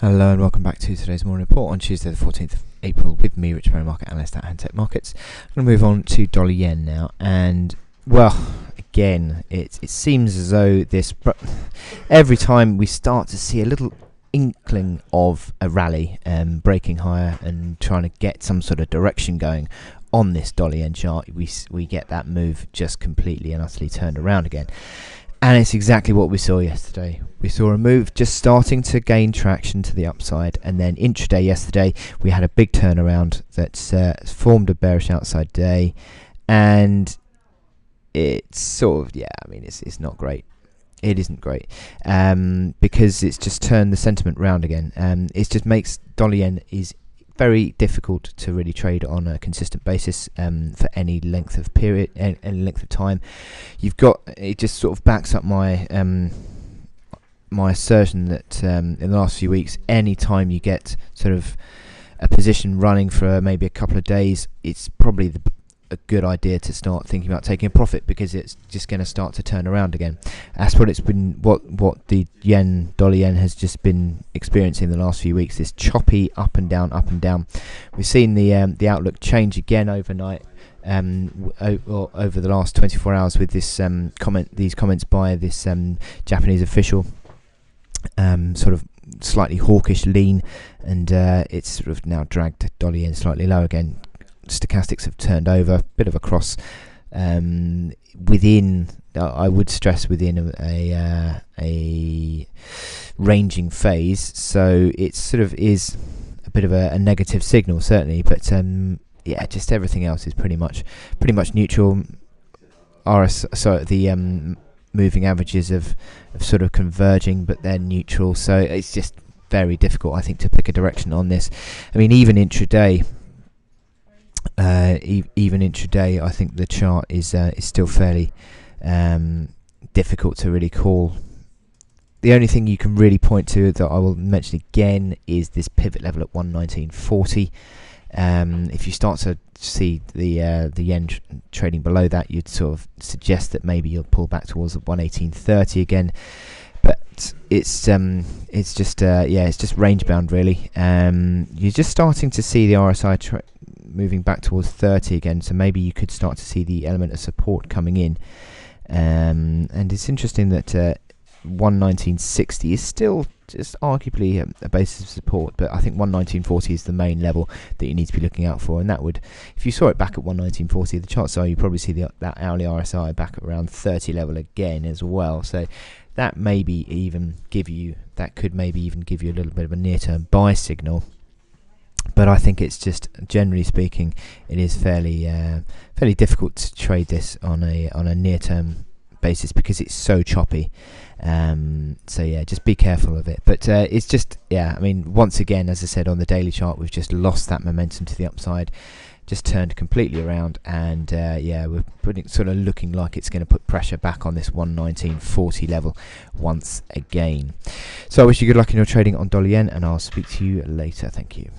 Hello and welcome back to today's morning report on Tuesday the 14th of April with me, Rich Perry, market analyst at Hantech Markets. I'm going to move on to dollar yen now, and well, again, it seems as though every time we start to see a little inkling of a rally, breaking higher and trying to get some sort of direction going on this dollar yen chart, we get that move just completely and utterly turned around again. And it's exactly what we saw yesterday. We saw a move just starting to gain traction to the upside, and then intraday yesterday we had a big turnaround that formed a bearish outside day, and it's sort of, it's not great. It isn't great because it's just turned the sentiment round again. It just makes dollar yen is very difficult to really trade on a consistent basis for any length of period, any length of time. It just sort of backs up my my assertion that in the last few weeks, any time you get sort of a position running for maybe a couple of days, it's probably a good idea to start thinking about taking a profit, because it's just going to start to turn around again. That's what it's been. What the dollar yen has just been experiencing the last few weeks. This choppy up and down, up and down. We've seen the outlook change again overnight. Over the last 24 hours with this these comments by this Japanese official, sort of slightly hawkish lean, and it's sort of now dragged dollar yen slightly low again. Stochastics have turned over, bit of a cross within, I would stress, within a ranging phase, so it sort of is a bit of a negative signal certainly, but just everything else is pretty much neutral. The moving averages of sort of converging, but they're neutral, so it's just very difficult, I think, to pick a direction on this. I mean, even intraday, I think the chart is still fairly difficult to really call. The only thing you can really point to that I will mention again is this pivot level at 119.40. If you start to see the yen trading below that, you'd sort of suggest that maybe you'll pull back towards 118.30 again. But it's just range bound really. You're just starting to see the RSI moving back towards 30 again, so maybe you could start to see the element of support coming in. And it's interesting that 119.60 is still just arguably a basis of support, but I think 119.40 is the main level that you need to be looking out for, and that would, if you saw it back at 119.40, the chances are you probably see that hourly RSI back at around 30 level again as well. So that could maybe even give you a little bit of a near-term buy signal. But I think it's just, generally speaking, it is fairly difficult to trade this on a near-term basis because it's so choppy. So yeah, just be careful of it. But it's just, once again, as I said, on the daily chart, we've just lost that momentum to the upside, just turned completely around, and we're looking like it's going to put pressure back on this 119.40 level once again. So I wish you good luck in your trading on dollar yen, and I'll speak to you later. Thank you.